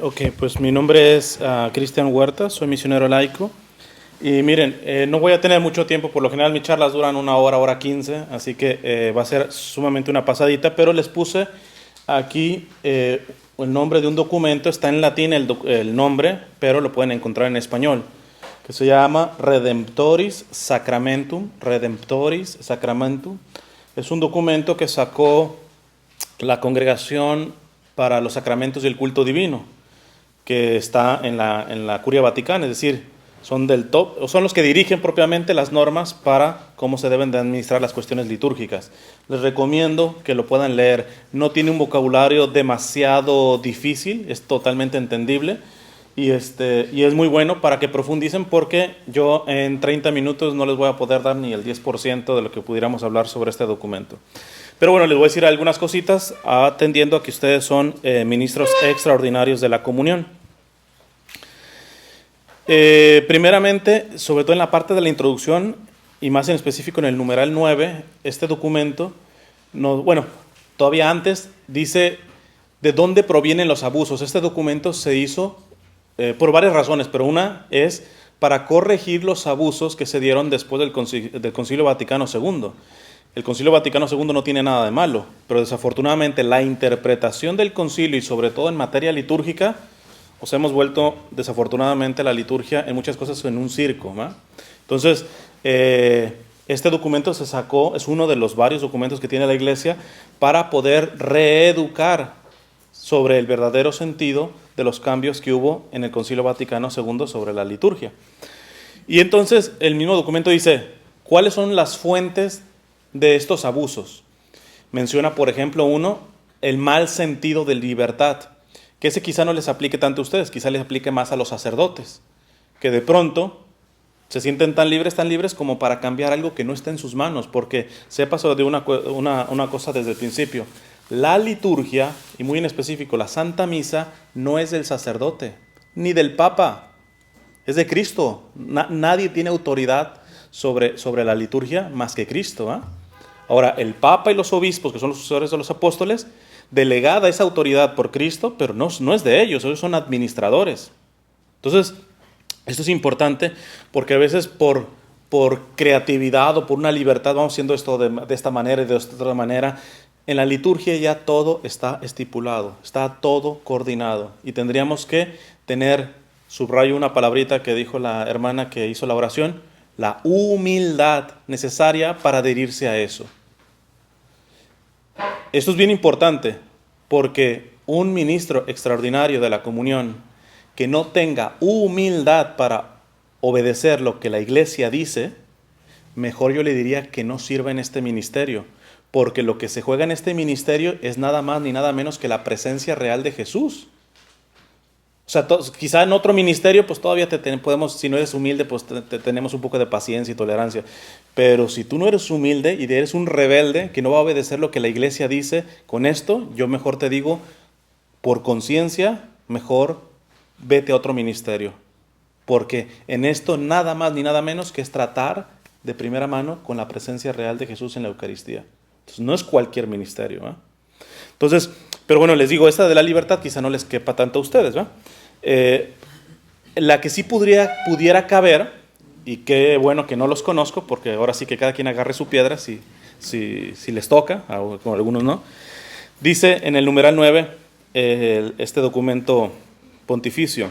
Ok, pues mi nombre es Cristian Huerta, soy misionero laico. Y miren, no voy a tener mucho tiempo, por lo general mis charlas duran una hora, hora 15, así que va a ser sumamente una pasadita, pero les puse aquí el nombre de un documento, está en latín el nombre, pero lo pueden encontrar en español, que se llama Redemptoris Sacramentum. Redemptoris Sacramentum. Es un documento que sacó la Congregación para los Sacramentos y el Culto Divino, que está en la Curia Vaticana, es decir, son del top, o son los que dirigen propiamente las normas para cómo se deben de administrar las cuestiones litúrgicas. Les recomiendo que lo puedan leer. No tiene un vocabulario demasiado difícil, es totalmente entendible y es muy bueno para que profundicen, porque yo en 30 minutos no les voy a poder dar ni el 10% de lo que pudiéramos hablar sobre este documento. Pero bueno, les voy a decir algunas cositas atendiendo a que ustedes son ministros extraordinarios de la comunión. Primeramente, sobre todo en la parte de la introducción y más en específico en el numeral 9, este documento, todavía antes dice de dónde provienen los abusos. Este documento se hizo por varias razones, pero una es para corregir los abusos que se dieron después del Concilio Vaticano II. El Concilio Vaticano II no tiene nada de malo, pero desafortunadamente la interpretación del concilio y sobre todo en materia litúrgica, hemos vuelto desafortunadamente la liturgia en muchas cosas en un circo, ¿va? Entonces, este documento se sacó, es uno de los varios documentos que tiene la Iglesia para poder reeducar sobre el verdadero sentido de los cambios que hubo en el Concilio Vaticano II sobre la liturgia. Y entonces el mismo documento dice, ¿cuáles son las fuentes de estos abusos? Menciona, por ejemplo, uno, el mal sentido de libertad, que ese quizá no les aplique tanto a ustedes, quizá les aplique más a los sacerdotes, que de pronto se sienten tan libres como para cambiar algo que no está en sus manos, porque sepa sobre una cosa desde el principio. La liturgia, y muy en específico la Santa Misa, no es del sacerdote, ni del Papa, es de Cristo. Nadie tiene autoridad sobre la liturgia más que Cristo, ¿eh? Ahora, el Papa y los obispos, que son los sucesores de los apóstoles, delegada esa autoridad por Cristo, pero no es de ellos son administradores. Entonces, esto es importante porque a veces por creatividad o por una libertad vamos haciendo esto de esta manera y de otra manera. En la liturgia ya todo está estipulado, está todo coordinado y tendríamos que tener, subrayo una palabrita que dijo la hermana que hizo la oración, la humildad necesaria para adherirse a eso. Esto es bien importante porque un ministro extraordinario de la comunión que no tenga humildad para obedecer lo que la Iglesia dice, mejor yo le diría que no sirva en este ministerio, porque lo que se juega en este ministerio es nada más ni nada menos que la presencia real de Jesús. O sea, quizá en otro ministerio, pues todavía podemos, si no eres humilde, pues tenemos un poco de paciencia y tolerancia. Pero si tú no eres humilde y eres un rebelde que no va a obedecer lo que la Iglesia dice, con esto yo mejor te digo, por conciencia, mejor vete a otro ministerio. Porque en esto nada más ni nada menos que es tratar de primera mano con la presencia real de Jesús en la Eucaristía. Entonces no es cualquier ministerio, ¿eh? Entonces, pero bueno, les digo, esta de la libertad quizá no les quepa tanto a ustedes, ¿va? La que sí pudiera caber, y qué bueno que no los conozco, porque ahora sí que cada quien agarre su piedra si les toca, como algunos no. Dice en el numeral 9, este documento pontificio,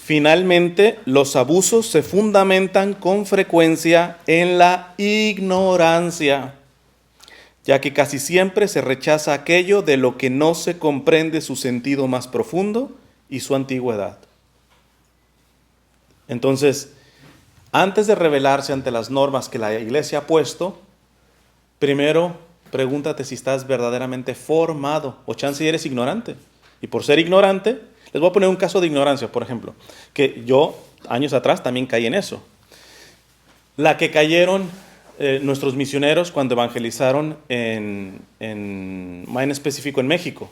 finalmente los abusos se fundamentan con frecuencia en la ignorancia, ya que casi siempre se rechaza aquello de lo que no se comprende su sentido más profundo y su antigüedad. Entonces, antes de rebelarse ante las normas que la Iglesia ha puesto, primero pregúntate si estás verdaderamente formado o chance eres ignorante. Y por ser ignorante, les voy a poner un caso de ignorancia, por ejemplo, que yo años atrás también caí en eso. La que cayeron nuestros misioneros cuando evangelizaron más en específico en México.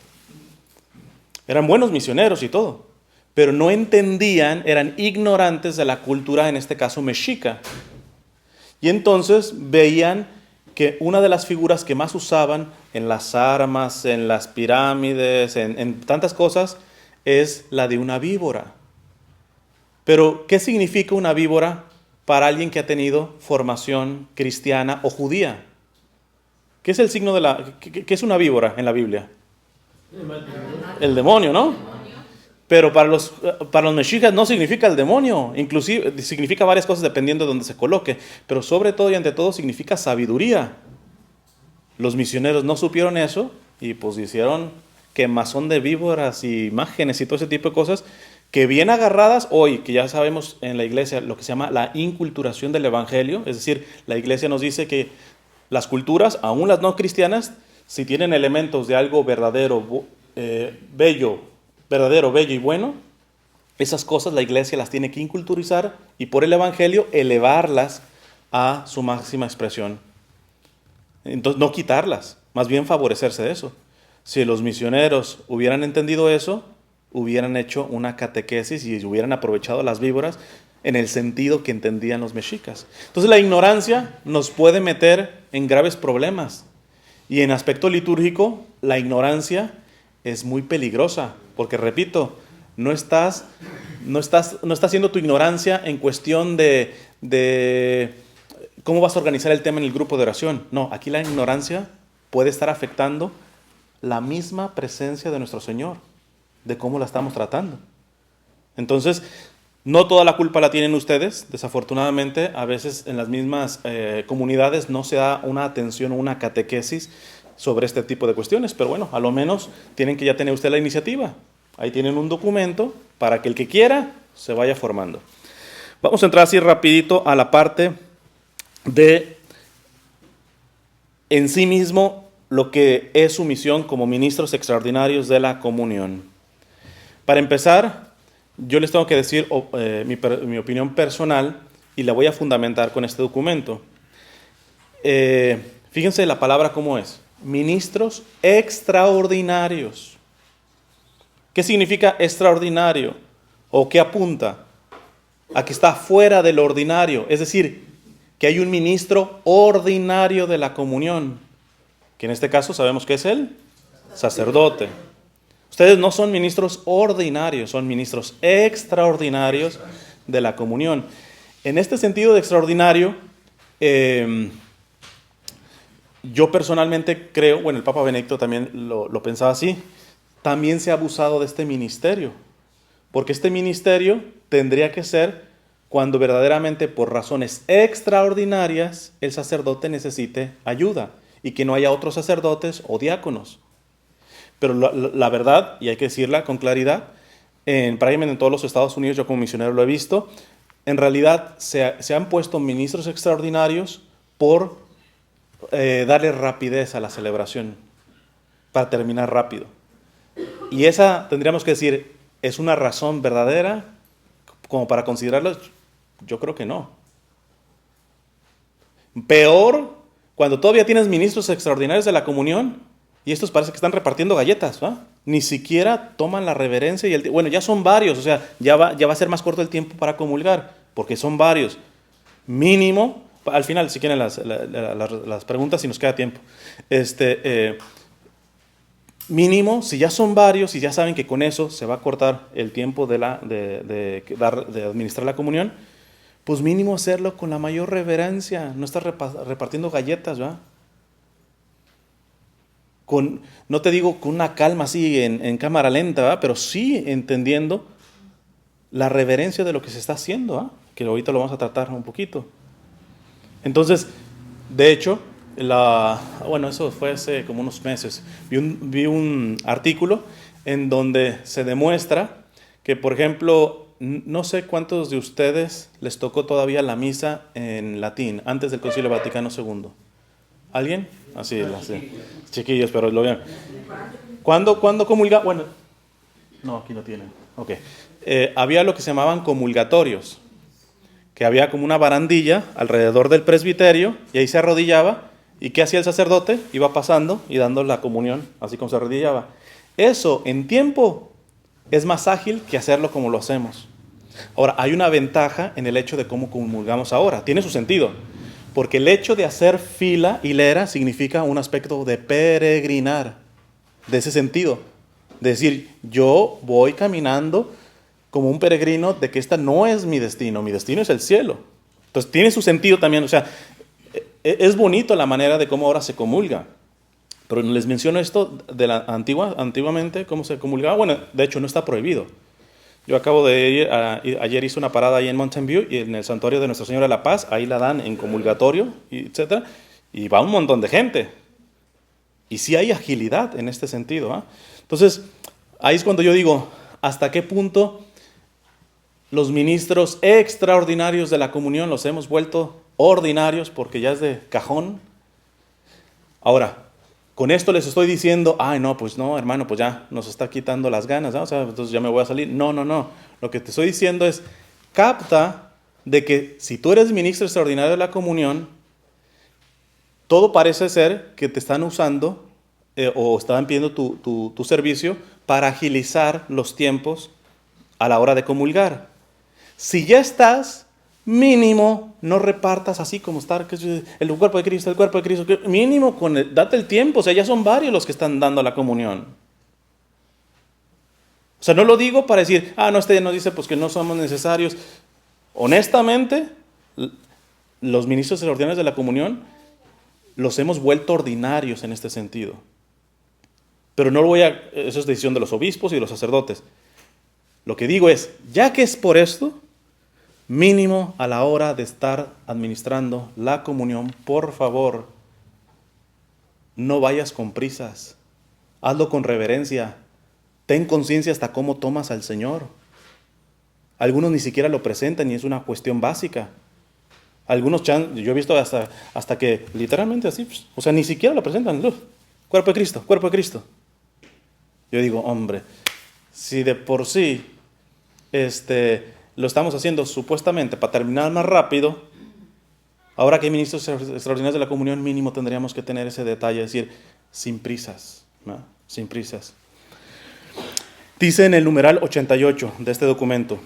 Eran buenos misioneros y todo, pero no entendían, eran ignorantes de la cultura, en este caso mexica. Y entonces veían que una de las figuras que más usaban en las armas, en las pirámides, en tantas cosas, es la de una víbora. Pero, ¿qué significa una víbora para alguien que ha tenido formación cristiana o judía? ¿Qué es el signo de qué es una víbora en la Biblia? El demonio, ¿no? Pero para los mexicas no significa el demonio, inclusive significa varias cosas dependiendo de donde se coloque, pero sobre todo y ante todo significa sabiduría. Los misioneros no supieron eso y pues hicieron quemazón de víboras y imágenes y todo ese tipo de cosas que bien agarradas hoy, que ya sabemos en la iglesia lo que se llama la inculturación del evangelio, es decir, la iglesia nos dice que las culturas, aún las no cristianas, si tienen elementos de algo verdadero, bello y bueno, esas cosas la iglesia las tiene que inculturizar y por el evangelio elevarlas a su máxima expresión. Entonces, no quitarlas, más bien favorecerse de eso. Si los misioneros hubieran entendido eso, hubieran hecho una catequesis y hubieran aprovechado las víboras en el sentido que entendían los mexicas. Entonces la ignorancia nos puede meter en graves problemas. Y en aspecto litúrgico, la ignorancia es muy peligrosa, porque repito, no está siendo tu ignorancia en cuestión de cómo vas a organizar el tema en el grupo de oración. No, aquí la ignorancia puede estar afectando la misma presencia de nuestro Señor, de cómo la estamos tratando. Entonces, no toda la culpa la tienen ustedes, desafortunadamente, a veces en las mismas comunidades no se da una atención o una catequesis sobre este tipo de cuestiones, pero bueno, a lo menos tienen que ya tener usted la iniciativa. Ahí tienen un documento para que el que quiera se vaya formando. Vamos a entrar así rapidito a la parte de en sí mismo lo que es su misión como ministros extraordinarios de la comunión. Para empezar, yo les tengo que decir mi opinión personal y la voy a fundamentar con este documento. Fíjense la palabra cómo es. Ministros extraordinarios. ¿Qué significa extraordinario? ¿O qué apunta? A que está fuera del ordinario. Es decir, que hay un ministro ordinario de la comunión. Que en este caso sabemos que es el sacerdote. Ustedes no son ministros ordinarios, son ministros extraordinarios de la comunión. En este sentido de extraordinario, yo personalmente creo, bueno, el Papa Benedicto también lo pensaba así, también se ha abusado de este ministerio, porque este ministerio tendría que ser cuando verdaderamente por razones extraordinarias el sacerdote necesite ayuda y que no haya otros sacerdotes o diáconos. Pero la verdad, y hay que decirla con claridad, prácticamente en todos los Estados Unidos, yo como misionero lo he visto, en realidad se han puesto ministros extraordinarios por darle rapidez a la celebración, para terminar rápido. Y esa, tendríamos que decir, ¿es una razón verdadera como para considerarlo? Yo creo que no. Peor, cuando todavía tienes ministros extraordinarios de la comunión, y estos parece que están repartiendo galletas, ¿va? Ni siquiera toman la reverencia y bueno, ya son varios, o sea, ya va a ser más corto el tiempo para comulgar, porque son varios. Mínimo, al final, si quieren las preguntas, si nos queda tiempo. Mínimo, si ya son varios y ya saben que con eso se va a cortar el tiempo de administrar la comunión, pues mínimo hacerlo con la mayor reverencia, no estar repartiendo galletas, ¿va? No te digo con una calma así en cámara lenta, ¿va? Pero sí entendiendo la reverencia de lo que se está haciendo, ¿va? Que ahorita lo vamos a tratar un poquito. Entonces, de hecho, bueno, eso fue hace como unos meses, vi un artículo en donde se demuestra que, por ejemplo, no sé cuántos de ustedes les tocó todavía la misa en latín, antes del Concilio Vaticano II. ¿Alguien? Así, chiquillos, pero lo vean. ¿Cuándo comulga? Bueno, no, aquí no tienen. Ok. Había lo que se llamaban comulgatorios, que había como una barandilla alrededor del presbiterio y ahí se arrodillaba. ¿Y qué hacía el sacerdote? Iba pasando y dando la comunión, así como se arrodillaba. Eso, en tiempo, es más ágil que hacerlo como lo hacemos. Ahora, hay una ventaja en el hecho de cómo comulgamos ahora. Tiene su sentido. Porque el hecho de hacer fila, hilera, significa un aspecto de peregrinar, de ese sentido. De decir, yo voy caminando como un peregrino de que esta no es mi destino es el cielo. Entonces tiene su sentido también, o sea, es bonito la manera de cómo ahora se comulga. Pero les menciono esto de la antiguamente, cómo se comulgaba. Bueno, de hecho no está prohibido. Yo acabo de ir, ayer hice una parada ahí en Mountain View y en el santuario de Nuestra Señora de la Paz, ahí la dan en comulgatorio, etc. Y va un montón de gente. Y sí hay agilidad en este sentido, ¿eh? Entonces, ahí es cuando yo digo, ¿hasta qué punto los ministros extraordinarios de la comunión los hemos vuelto ordinarios porque ya es de cajón? Ahora, con esto les estoy diciendo, ay no, pues no, hermano, pues ya nos está quitando las ganas, ¿no? O sea, entonces ya me voy a salir. No, no, no. Lo que te estoy diciendo es, capta de que si tú eres ministro extraordinario de la comunión, todo parece ser que te están usando o estaban pidiendo tu servicio para agilizar los tiempos a la hora de comulgar. Si ya estás, mínimo, no repartas así como estar, que es el cuerpo de Cristo, mínimo, date el tiempo, o sea, ya son varios los que están dando la comunión. O sea, no lo digo para decir, no, este nos dice pues que no somos necesarios. Honestamente, los ministros extraordinarios de la comunión los hemos vuelto ordinarios en este sentido. Pero no lo voy a, eso es decisión de los obispos y de los sacerdotes. Lo que digo es, ya que es por esto, mínimo a la hora de estar administrando la comunión, por favor, no vayas con prisas, hazlo con reverencia, ten conciencia hasta cómo tomas al Señor. Algunos ni siquiera lo presentan y es una cuestión básica. Algunos, yo he visto hasta que literalmente así, o sea, ni siquiera lo presentan. Cuerpo de Cristo, cuerpo de Cristo. Yo digo, hombre, si de por sí lo estamos haciendo supuestamente para terminar más rápido, ahora que hay ministros extraordinarios de la comunión, mínimo tendríamos que tener ese detalle, es decir, sin prisas, ¿no? Sin prisas. Dice en el numeral 88 de este documento,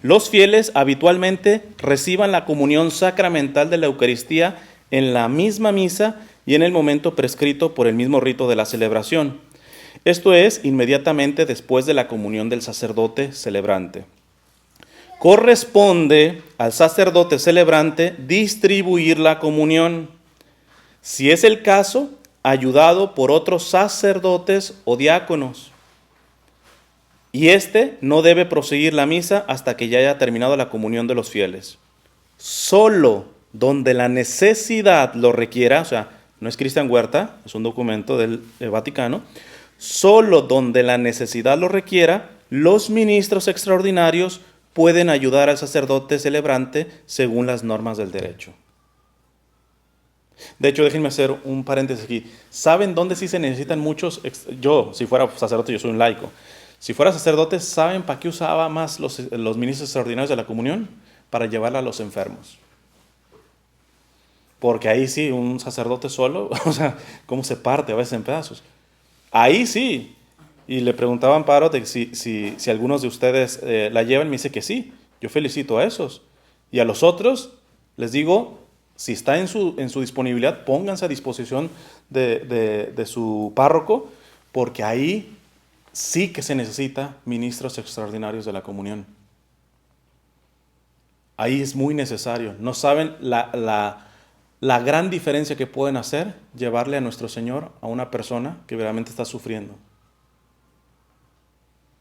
los fieles habitualmente reciban la comunión sacramental de la Eucaristía en la misma misa y en el momento prescrito por el mismo rito de la celebración. Esto es, inmediatamente después de la comunión del sacerdote celebrante. Corresponde al sacerdote celebrante distribuir la comunión, si es el caso, ayudado por otros sacerdotes o diáconos. Y no debe proseguir la misa hasta que ya haya terminado la comunión de los fieles. Solo donde la necesidad lo requiera, o sea, no es Cristian Huerta, es un documento del Vaticano, solo donde la necesidad lo requiera, los ministros extraordinarios pueden ayudar al sacerdote celebrante según las normas del derecho. De hecho, déjenme hacer un paréntesis aquí. ¿Saben dónde sí se necesitan muchos? Yo, si fuera sacerdote, yo soy un laico. Si fuera sacerdote, ¿saben para qué usaba más los ministros extraordinarios de la comunión? Para llevarla a los enfermos. Porque ahí sí, un sacerdote solo, o sea, cómo se parte a veces en pedazos. Ahí sí. Y le preguntaba a Amparo si algunos de ustedes la llevan, me dice que sí. Yo felicito a esos. Y a los otros les digo, si está en su disponibilidad, pónganse a disposición de su párroco, porque ahí sí que se necesita ministros extraordinarios de la comunión. Ahí es muy necesario. No saben la gran diferencia que pueden hacer llevarle a nuestro Señor a una persona que realmente está sufriendo.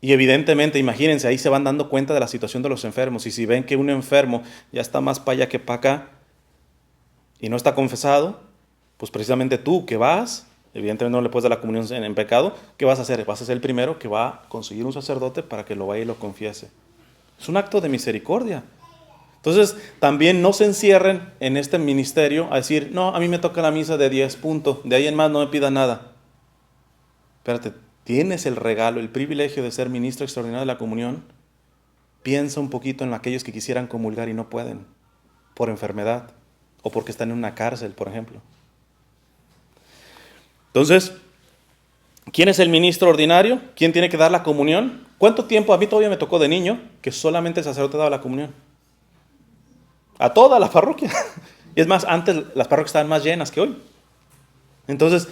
Y evidentemente, imagínense, ahí se van dando cuenta de la situación de los enfermos. Y si ven que un enfermo ya está más para allá que para acá y no está confesado, pues precisamente tú que vas, evidentemente no le puedes dar la comunión en pecado, ¿qué vas a hacer? Vas a ser el primero que va a conseguir un sacerdote para que lo vaya y lo confiese. Es un acto de misericordia. Entonces, también no se encierren en este ministerio a decir, no, a mí me toca la misa de 10 puntos, de ahí en más no me pida nada. Espérate, tienes el regalo, el privilegio de ser ministro extraordinario de la comunión. Piensa un poquito en aquellos que quisieran comulgar y no pueden, por enfermedad o porque están en una cárcel, por ejemplo. Entonces, ¿quién es el ministro ordinario? ¿Quién tiene que dar la comunión? ¿Cuánto tiempo? A mí todavía me tocó de niño que solamente el sacerdote daba la comunión. A toda la parroquia. Y es más, antes las parroquias estaban más llenas que hoy. Entonces,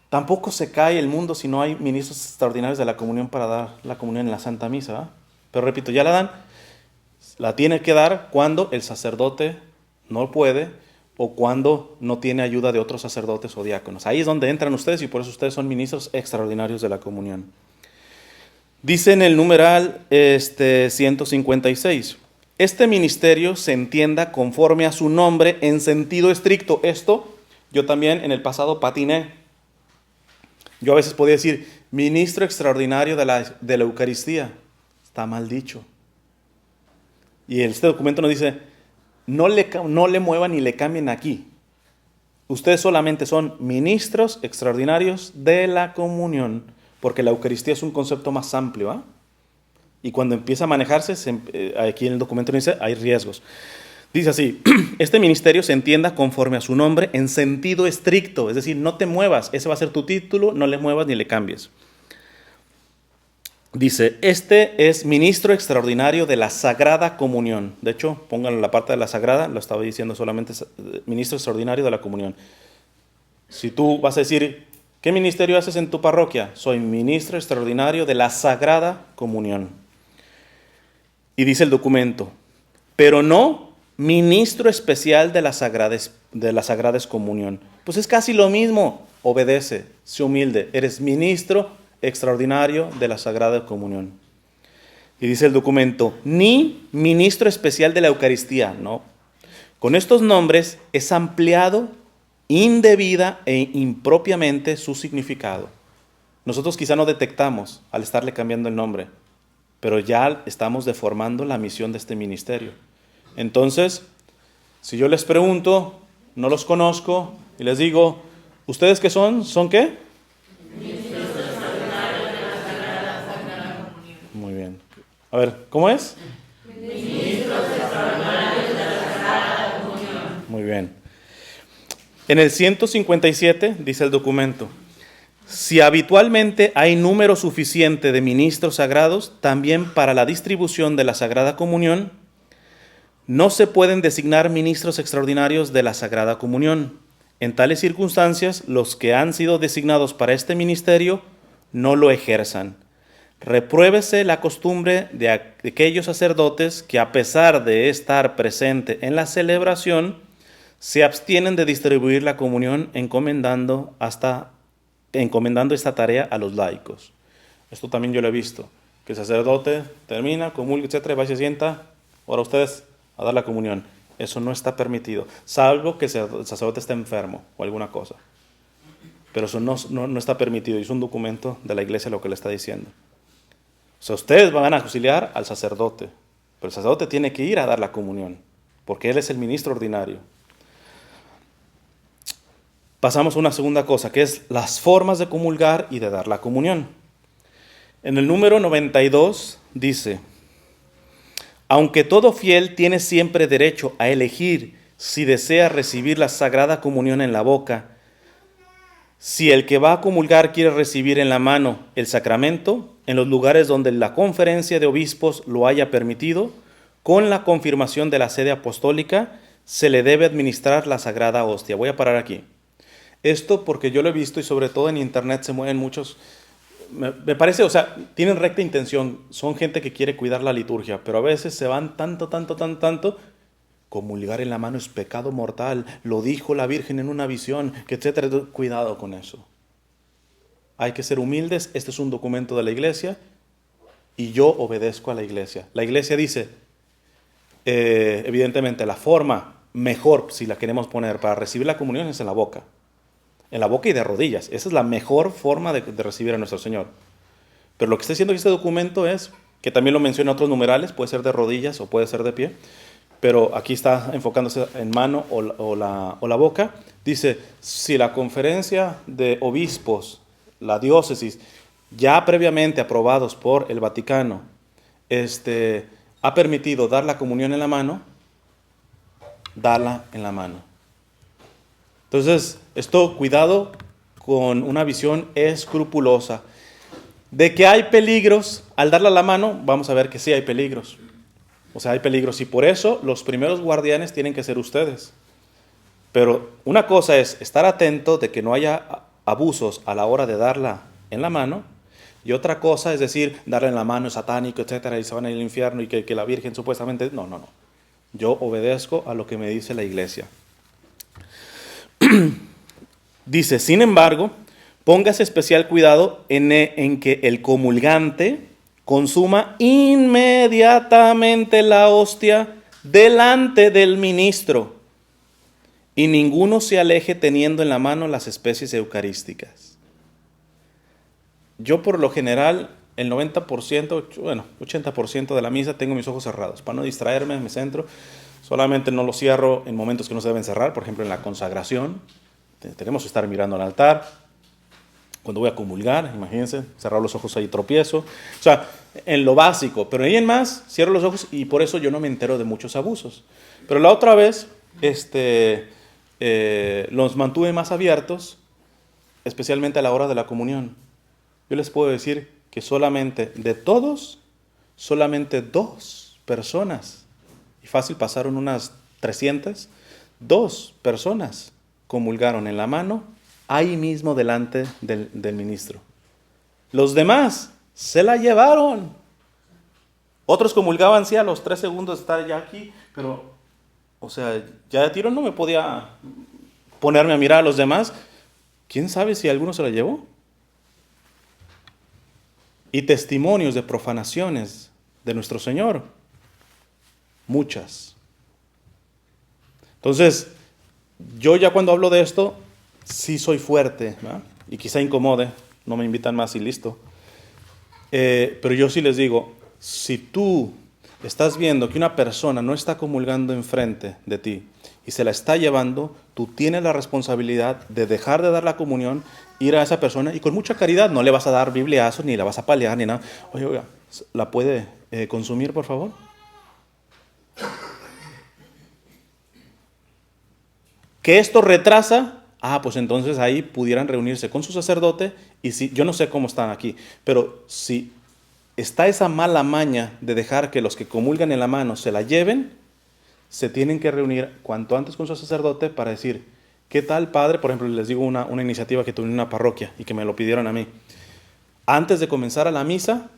tampoco se cae el mundo si no hay ministros extraordinarios de la comunión para dar la comunión en la Santa Misa, ¿verdad? Pero repito, ya la dan, la tiene que dar cuando el sacerdote no puede o cuando no tiene ayuda de otros sacerdotes o diáconos. Ahí es donde entran ustedes y por eso ustedes son ministros extraordinarios de la comunión. Dice en el numeral 156, este ministerio se entienda conforme a su nombre en sentido estricto. Esto yo también en el pasado patiné. Yo a veces podía decir, ministro extraordinario de la Eucaristía. Está mal dicho. Y este documento nos dice, no le muevan ni le cambien aquí. Ustedes solamente son ministros extraordinarios de la comunión, porque la Eucaristía es un concepto más amplio, ¿eh? Y cuando empieza a manejarse, aquí en el documento dice, hay riesgos. Dice así, este ministerio se entienda conforme a su nombre en sentido estricto, es decir, no te muevas, ese va a ser tu título, no le muevas ni le cambies. Dice, este es ministro extraordinario de la Sagrada Comunión. De hecho, pónganlo en la parte de la Sagrada, lo estaba diciendo solamente ministro extraordinario de la Comunión. Si tú vas a decir, ¿qué ministerio haces en tu parroquia? Soy ministro extraordinario de la Sagrada Comunión. Y dice el documento, pero no ministro especial de la Sagrada Comunión. Pues es casi lo mismo, obedece, sé humilde, eres ministro extraordinario de la Sagrada Comunión. Y dice el documento, ni ministro especial de la Eucaristía, no. Con estos nombres es ampliado indebida e impropiamente su significado. Nosotros quizá no detectamos al estarle cambiando el nombre, pero ya estamos deformando la misión de este ministerio. Entonces, si yo les pregunto, no los conozco, y les digo, ¿ustedes qué son? ¿Son qué? Ministros extraordinarios de la Sagrada Comunión. Muy bien. A ver, ¿cómo es? Ministros extraordinarios de la Sagrada Comunión. Muy bien. En el 157 dice el documento, si habitualmente hay número suficiente de ministros sagrados, también para la distribución de la Sagrada Comunión, no se pueden designar ministros extraordinarios de la Sagrada Comunión. En tales circunstancias, los que han sido designados para este ministerio no lo ejerzan. Repruébese la costumbre de aquellos sacerdotes que, a pesar de estar presente en la celebración, se abstienen de distribuir la comunión encomendando esta tarea a los laicos. Esto también yo lo he visto, que el sacerdote termina, comulga, etcétera, y va y se sienta, ahora ustedes a dar la comunión. Eso no está permitido, salvo que el sacerdote esté enfermo o alguna cosa. Pero eso no está permitido, y es un documento de la iglesia lo que le está diciendo. O sea, ustedes van a auxiliar al sacerdote, pero el sacerdote tiene que ir a dar la comunión, porque él es el ministro ordinario. Pasamos a una segunda cosa, que es las formas de comulgar y de dar la comunión. En el número 92 dice, aunque todo fiel tiene siempre derecho a elegir si desea recibir la Sagrada Comunión en la boca, si el que va a comulgar quiere recibir en la mano el sacramento, en los lugares donde la conferencia de obispos lo haya permitido, con la confirmación de la sede apostólica, se le debe administrar la Sagrada Hostia. Voy a parar aquí. Esto porque yo lo he visto y sobre todo en internet se mueven muchos, me parece, o sea, tienen recta intención, son gente que quiere cuidar la liturgia, pero a veces se van tanto, comulgar en la mano es pecado mortal, lo dijo la Virgen en una visión, que etcétera. Cuidado con eso. Hay que ser humildes, este es un documento de la iglesia y yo obedezco a la iglesia. La iglesia dice, evidentemente la forma mejor, si la queremos poner para recibir la comunión, es en la boca y de rodillas. Esa es la mejor forma de recibir a nuestro Señor. Pero lo que está diciendo este documento es, que también lo menciona otros numerales, puede ser de rodillas o puede ser de pie, pero aquí está enfocándose en mano o la boca. Dice, si la conferencia de obispos, la diócesis, ya previamente aprobados por el Vaticano, ha permitido dar la comunión en la mano, dala en la mano. Entonces, cuidado con una visión escrupulosa. De que hay peligros, al darle a la mano, vamos a ver que sí hay peligros. O sea, hay peligros y por eso los primeros guardianes tienen que ser ustedes. Pero una cosa es estar atento de que no haya abusos a la hora de darla en la mano, y otra cosa es decir, darle en la mano es satánico, etcétera, y se van a ir al infierno, y que la Virgen supuestamente... No, no, no. Yo obedezco a lo que me dice la Iglesia. Dice, sin embargo, póngase especial cuidado en que el comulgante consuma inmediatamente la hostia delante del ministro, y ninguno se aleje teniendo en la mano las especies eucarísticas. Yo por lo general, el 90%, bueno, 80% de la misa tengo mis ojos cerrados. Para no distraerme, me centro. Solamente no los cierro en momentos que no se deben cerrar, por ejemplo en la consagración. Tenemos que estar mirando al altar. Cuando voy a comulgar, imagínense, cerrar los ojos ahí tropiezo. O sea, en lo básico, pero ahí en más, cierro los ojos y por eso yo no me entero de muchos abusos. Pero la otra vez, los mantuve más abiertos, especialmente a la hora de la comunión. Yo les puedo decir que solamente de todos, solamente 2 personas, y fácil pasaron unas 300, 2 personas comulgaron en la mano, ahí mismo delante del ministro. Los demás se la llevaron. Otros comulgaban, sí, a los 3 segundos de estar ya aquí, pero, o sea, ya de tiro no me podía ponerme a mirar a los demás. ¿Quién sabe si alguno se la llevó? Y testimonios de profanaciones de nuestro Señor, muchas. Entonces, yo ya cuando hablo de esto, sí soy fuerte, ¿verdad? Y quizá incomode, no me invitan más y listo. Pero yo sí les digo, si tú estás viendo que una persona no está comulgando enfrente de ti y se la está llevando, tú tienes la responsabilidad de dejar de dar la comunión, ir a esa persona y con mucha caridad, no le vas a dar bibliazos, ni la vas a palear, ni nada. Oiga, ¿la puede consumir, por favor? ¿Que esto retrasa? Pues entonces ahí pudieran reunirse con su sacerdote y si, yo no sé cómo están aquí, pero si está esa mala maña de dejar que los que comulgan en la mano se la lleven, se tienen que reunir cuanto antes con su sacerdote para decir, ¿qué tal, padre? Por ejemplo, les digo una iniciativa que tuve en una parroquia y que me lo pidieron a mí. Antes de comenzar a la misa,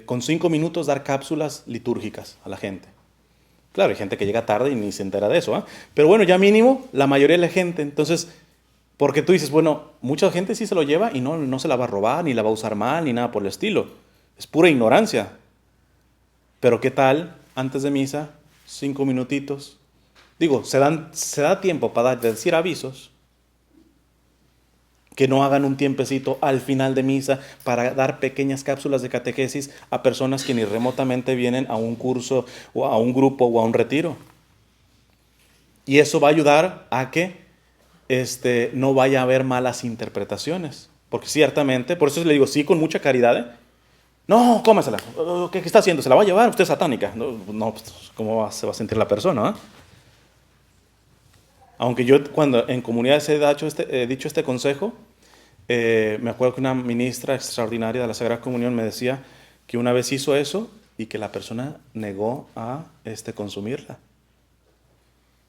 con 5 minutos dar cápsulas litúrgicas a la gente. Claro, hay gente que llega tarde y ni se entera de eso, ¿eh? Pero bueno, ya mínimo, la mayoría de la gente. Entonces, porque tú dices, bueno, mucha gente sí se lo lleva y no se la va a robar, ni la va a usar mal, ni nada por el estilo. Es pura ignorancia. Pero ¿qué tal, antes de misa, 5 minutitos? Digo, se da tiempo para decir avisos. Que no hagan un tiempecito al final de misa para dar pequeñas cápsulas de catequesis a personas que ni remotamente vienen a un curso o a un grupo o a un retiro. Y eso va a ayudar a que no vaya a haber malas interpretaciones. Porque ciertamente, por eso le digo, sí, con mucha caridad, ¿eh? No, cómesela. ¿Qué está haciendo? ¿Se la va a llevar? Usted es satánica. No, pues, ¿cómo se va a sentir la persona? ¿Eh? Aunque yo cuando en comunidades he dicho este consejo, me acuerdo que una ministra extraordinaria de la Sagrada Comunión me decía que una vez hizo eso y que la persona negó a consumirla.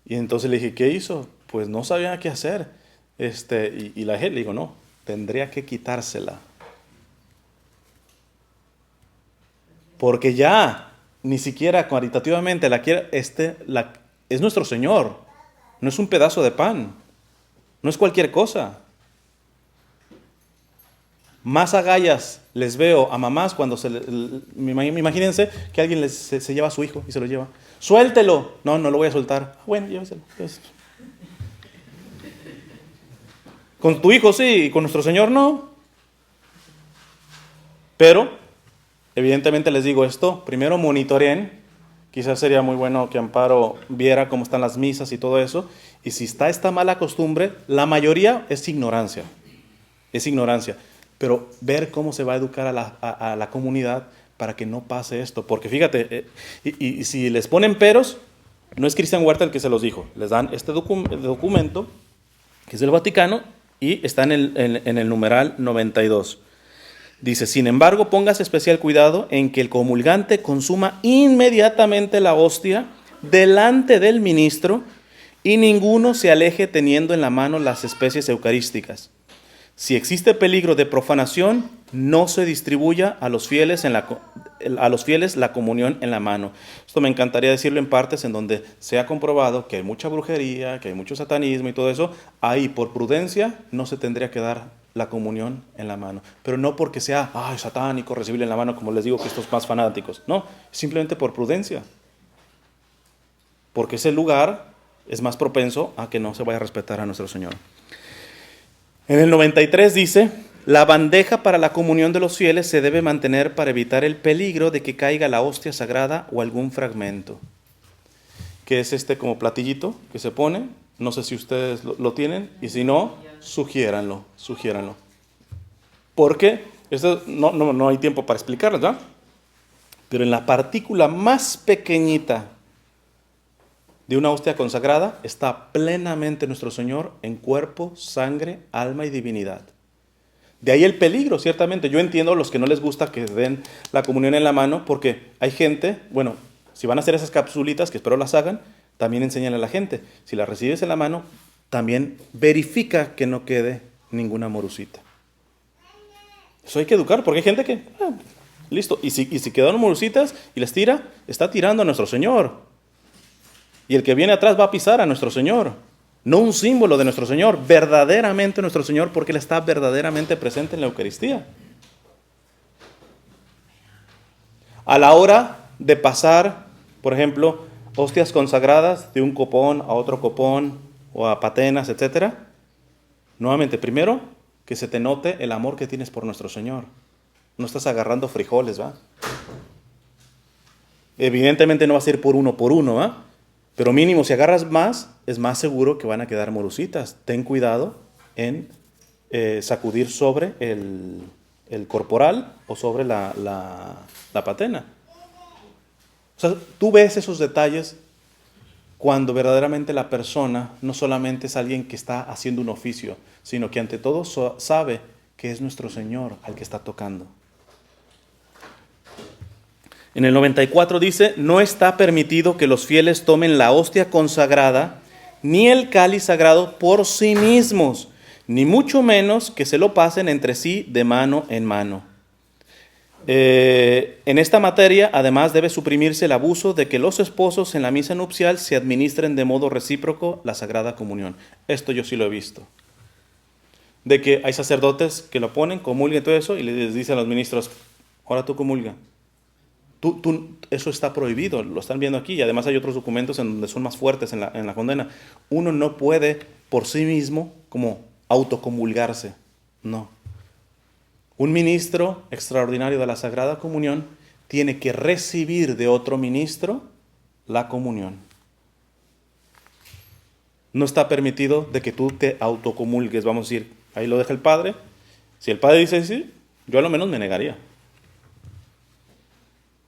Y entonces le dije, ¿qué hizo? Pues no sabía qué hacer. Y la gente le digo, no, tendría que quitársela. Porque ya ni siquiera caritativamente la quiere, es nuestro Señor. No es un pedazo de pan, no es cualquier cosa. Más agallas les veo a mamás cuando imagínense que alguien se lleva a su hijo y se lo lleva. ¡Suéltelo! No lo voy a soltar. Bueno, lléveselo. Con tu hijo sí, y con nuestro Señor no. Pero, evidentemente les digo esto, primero monitoreen. Quizás sería muy bueno que Amparo viera cómo están las misas y todo eso. Y si está esta mala costumbre, la mayoría es ignorancia. Es ignorancia. Pero ver cómo se va a educar a la comunidad para que no pase esto. Porque fíjate, y si les ponen peros, no es Cristian Huerta el que se los dijo. Les dan este documento, que es del Vaticano, y está en el numeral 92. Dice, sin embargo, póngase especial cuidado en que el comulgante consuma inmediatamente la hostia delante del ministro y ninguno se aleje teniendo en la mano las especies eucarísticas. Si existe peligro de profanación, no se distribuya a los fieles la comunión en la mano. Esto me encantaría decirlo en partes en donde se ha comprobado que hay mucha brujería, que hay mucho satanismo y todo eso. Ahí, por prudencia, no se tendría que dar la comunión en la mano. Pero no porque sea satánico recibirla en la mano, como les digo que estos más fanáticos. No, simplemente por prudencia. Porque ese lugar es más propenso a que no se vaya a respetar a nuestro Señor. En el 93 dice: la bandeja para la comunión de los fieles se debe mantener para evitar el peligro de que caiga la hostia sagrada o algún fragmento. Que es este como platillito que se pone. No sé si ustedes lo tienen, y si no, sugiéranlo. Porque esto no hay tiempo para explicarlo, ¿verdad? Pero en la partícula más pequeñita de una hostia consagrada está plenamente nuestro Señor en cuerpo, sangre, alma y divinidad. De ahí el peligro, ciertamente. Yo entiendo a los que no les gusta que den la comunión en la mano, porque hay gente, bueno, si van a hacer esas capsulitas, que espero las hagan, también enséñale a la gente. Si la recibes en la mano, también verifica que no quede ninguna morucita. Eso hay que educar, porque hay gente que, listo, y si quedaron morucitas y les tira, está tirando a nuestro Señor. Y el que viene atrás va a pisar a nuestro Señor. No un símbolo de nuestro Señor, verdaderamente nuestro Señor, porque Él está verdaderamente presente en la Eucaristía. A la hora de pasar, por ejemplo, hostias consagradas de un copón a otro copón, o a patenas, etc. Nuevamente, primero, que se te note el amor que tienes por nuestro Señor. No estás agarrando frijoles, ¿va? Evidentemente no va a ser por uno, ¿va? Pero mínimo, si agarras más, es más seguro que van a quedar morucitas. Ten cuidado en sacudir sobre el corporal o sobre la patena. O sea, tú ves esos detalles cuando verdaderamente la persona no solamente es alguien que está haciendo un oficio, sino que ante todo sabe que es nuestro Señor al que está tocando. En el 94 dice: no está permitido que los fieles tomen la hostia consagrada ni el cáliz sagrado por sí mismos, ni mucho menos que se lo pasen entre sí de mano en mano. En esta materia, además, debe suprimirse el abuso de que los esposos en la misa nupcial se administren de modo recíproco la Sagrada Comunión. Esto yo sí lo he visto. De que hay sacerdotes que lo ponen, comulgan y todo eso, y les dicen a los ministros: ahora tú comulga. Eso está prohibido, lo están viendo aquí, y además hay otros documentos en donde son más fuertes en la condena. Uno no puede por sí mismo como autocomulgarse, no. Un ministro extraordinario de la Sagrada Comunión tiene que recibir de otro ministro la comunión. No está permitido de que tú te autocomulgues, vamos a decir, ahí lo deja el padre. Si el padre dice sí, yo a lo menos me negaría.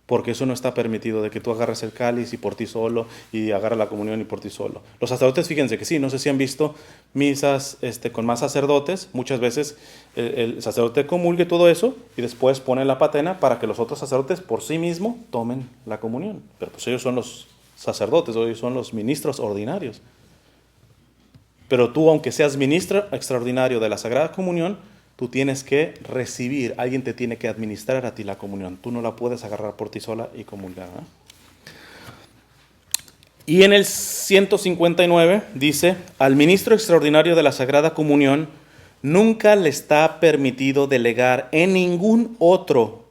Porque eso no está permitido, de que tú agarres el cáliz y por ti solo, y agarras la comunión y por ti solo. Los sacerdotes, fíjense que sí, no sé si han visto misas con más sacerdotes, muchas veces el sacerdote comulgue todo eso y después pone la patena para que los otros sacerdotes por sí mismos tomen la comunión. Pero pues ellos son los sacerdotes, ellos son los ministros ordinarios. Pero tú, aunque seas ministro extraordinario de la Sagrada Comunión, tú tienes que recibir, alguien te tiene que administrar a ti la comunión. Tú no la puedes agarrar por ti sola y comulgar, ¿eh? Y en el 159 dice: al ministro extraordinario de la Sagrada Comunión nunca le está permitido delegar en ningún otro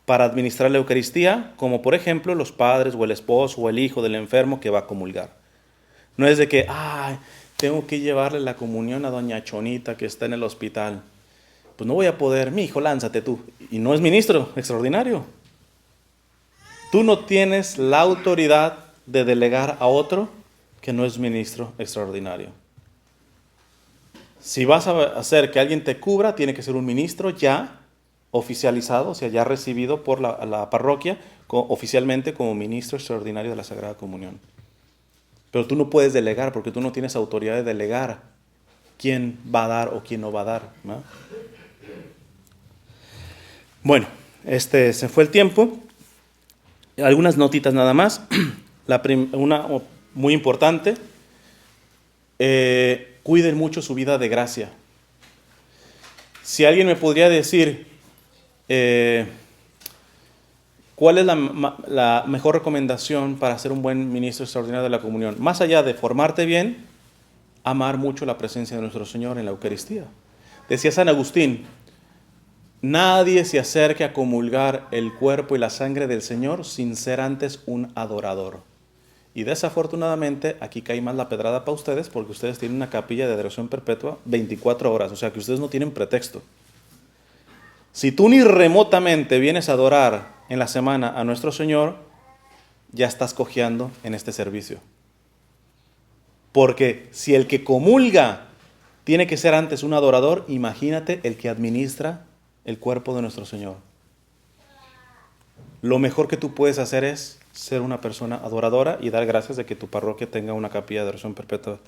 para administrar la Eucaristía, como por ejemplo los padres o el esposo o el hijo del enfermo que va a comulgar. No es de que, tengo que llevarle la comunión a doña Chonita que está en el hospital. Pues no voy a poder, mi hijo, lánzate tú. Y no es ministro extraordinario. Tú no tienes la autoridad de delegar a otro que no es ministro extraordinario. Si vas a hacer que alguien te cubra, tiene que ser un ministro ya oficializado, o sea, ya recibido por la parroquia oficialmente como ministro extraordinario de la Sagrada Comunión. Pero tú no puedes delegar, porque tú no tienes autoridad de delegar quién va a dar o quién no va a dar, ¿no? Bueno, se fue el tiempo. Algunas notitas nada más. Una muy importante: cuiden mucho su vida de gracia. Si alguien me podría decir cuál es la mejor recomendación para ser un buen ministro extraordinario de la comunión, más allá de formarte bien, amar mucho la presencia de nuestro Señor en la Eucaristía. Decía San Agustín, nadie se acerque a comulgar el cuerpo y la sangre del Señor sin ser antes un adorador. Y desafortunadamente aquí cae más la pedrada para ustedes porque ustedes tienen una capilla de adoración perpetua 24 horas, o sea que ustedes no tienen pretexto. Si tú ni remotamente vienes a adorar en la semana a nuestro Señor, ya estás cojeando en este servicio. Porque si el que comulga tiene que ser antes un adorador, imagínate el que administra el cuerpo de nuestro Señor. Lo mejor que tú puedes hacer es ser una persona adoradora y dar gracias de que tu parroquia tenga una capilla de adoración perpetua.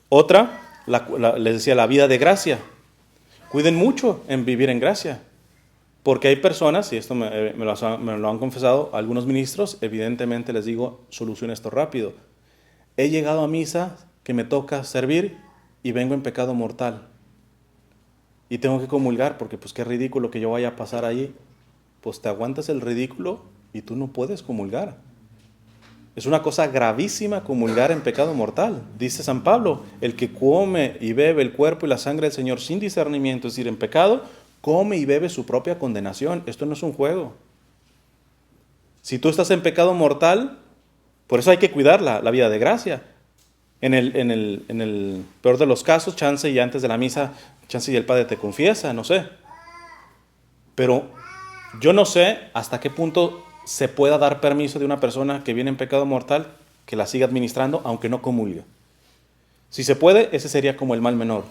Otra, les decía, la vida de gracia. Cuiden mucho en vivir en gracia. Porque hay personas, y esto me lo han confesado algunos ministros, evidentemente les digo, soluciona esto rápido. He llegado a misa que me toca servir y vengo en pecado mortal. Y tengo que comulgar porque pues qué ridículo que yo vaya a pasar ahí. Pues te aguantas el ridículo y tú no puedes comulgar. Es una cosa gravísima comulgar en pecado mortal. Dice San Pablo, el que come y bebe el cuerpo y la sangre del Señor sin discernimiento, es decir, en pecado, come y bebe su propia condenación. Esto no es un juego. Si tú estás en pecado mortal, por eso hay que cuidar la vida de gracia. En el peor de los casos, chance y antes de la misa, chance y el padre te confiesa, no sé. Pero yo no sé hasta qué punto se pueda dar permiso de una persona que viene en pecado mortal que la siga administrando aunque no comulgue. Si se puede, ese sería como el mal menor.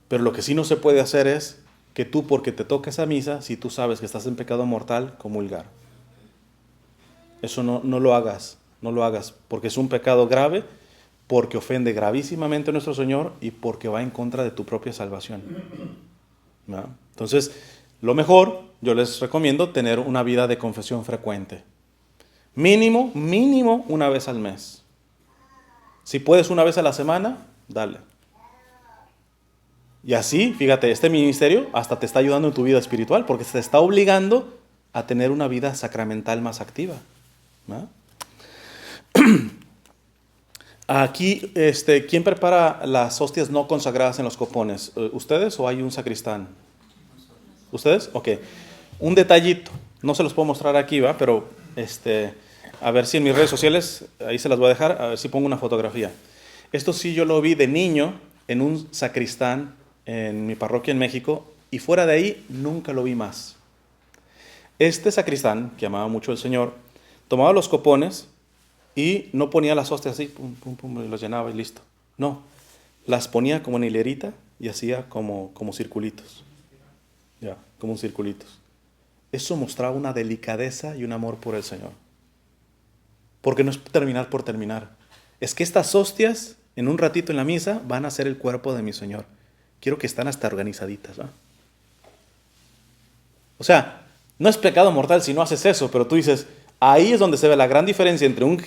Pero lo que sí no se puede hacer es que tú, porque te toca esa misa, si tú sabes que estás en pecado mortal, comulgar. Eso no lo hagas, no lo hagas, porque es un pecado grave, porque ofende gravísimamente a nuestro Señor y porque va en contra de tu propia salvación. ¿No? Entonces, lo mejor, yo les recomiendo tener una vida de confesión frecuente. Mínimo una vez al mes. Si puedes una vez a la semana, dale. Y así, fíjate, este ministerio hasta te está ayudando en tu vida espiritual porque te está obligando a tener una vida sacramental más activa. ¿No? Aquí, ¿quién prepara las hostias no consagradas en los copones? ¿Ustedes o hay un sacristán? ¿Ustedes? Ok. Un detallito, no se los puedo mostrar aquí, ¿va? Pero a ver si en mis redes sociales, ahí se las voy a dejar, a ver si pongo una fotografía. Esto sí yo lo vi de niño en un sacristán en mi parroquia en México y fuera de ahí nunca lo vi más. Este sacristán, que amaba mucho al Señor, tomaba los copones y no ponía las hostias así, pum, pum, pum, y los llenaba y listo. No, las ponía como en hilerita y hacía como circulitos. Ya, como circulitos. Eso mostraba una delicadeza y un amor por el Señor. Porque no es terminar por terminar. Es que estas hostias, en un ratito en la misa, van a ser el cuerpo de mi Señor. Quiero que están hasta organizaditas, ¿no? O sea, no es pecado mortal si no haces eso, pero tú dices, ahí es donde se ve la gran diferencia entre un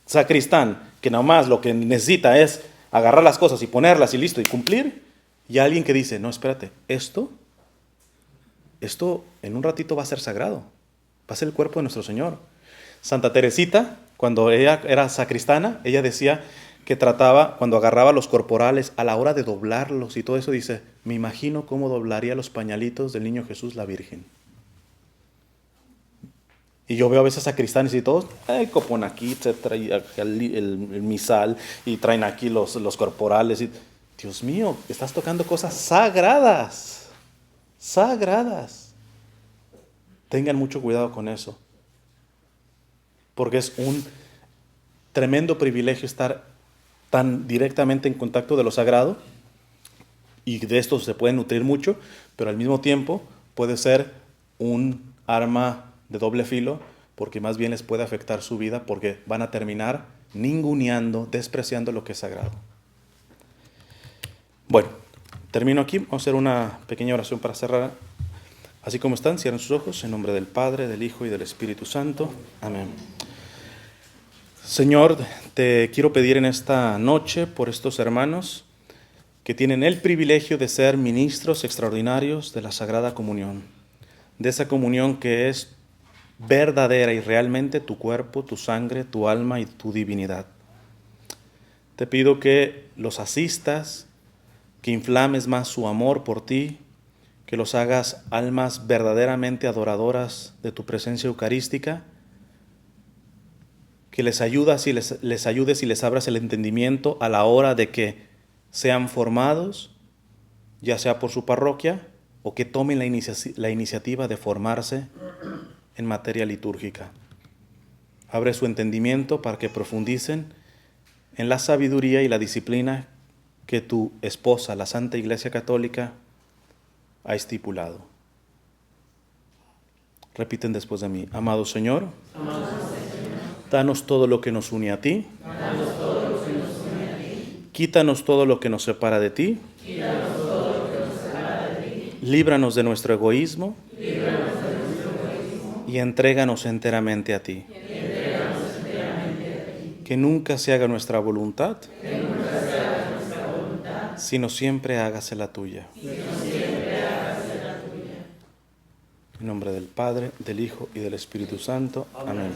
sacristán que nada más lo que necesita es agarrar las cosas y ponerlas y listo y cumplir, y alguien que dice, no, espérate, esto en un ratito va a ser sagrado, va a ser el cuerpo de nuestro Señor. Santa Teresita, cuando ella era sacristana, ella decía que trataba, cuando agarraba los corporales, a la hora de doblarlos y todo eso, dice, me imagino cómo doblaría los pañalitos del niño Jesús la Virgen. Y yo veo a veces sacristanes y todos, el copón aquí, trae el misal y traen aquí los corporales. Y, Dios mío, estás tocando cosas sagradas, sagradas. Tengan mucho cuidado con eso, porque es un tremendo privilegio estar tan directamente en contacto de lo sagrado, y de esto se puede nutrir mucho, pero al mismo tiempo puede ser un arma de doble filo, porque más bien les puede afectar su vida, porque van a terminar ninguneando, despreciando lo que es sagrado. Bueno, termino aquí. Vamos a hacer una pequeña oración para cerrar. Así como están, cierren sus ojos en nombre del Padre, del Hijo y del Espíritu Santo. Amén. Señor, te quiero pedir en esta noche por estos hermanos que tienen el privilegio de ser ministros extraordinarios de la Sagrada Comunión, de esa comunión que es verdadera y realmente tu cuerpo, tu sangre, tu alma y tu divinidad. Te pido que los asistas, que inflames más su amor por ti, que los hagas almas verdaderamente adoradoras de tu presencia eucarística, que les ayudes y les abras el entendimiento a la hora de que sean formados, ya sea por su parroquia, o que tomen la iniciativa de formarse en materia litúrgica. Abre su entendimiento para que profundicen en la sabiduría y la disciplina que tu esposa, la Santa Iglesia Católica, ha estipulado. Repiten después de mí. Amado Señor, danos todo lo que nos une a ti. Quítanos todo lo que nos separa de ti. Líbranos de nuestro egoísmo. Y entréganos enteramente a ti. Que nunca se haga nuestra voluntad, sino siempre hágase la tuya. En nombre del Padre, del Hijo y del Espíritu Santo. Amén.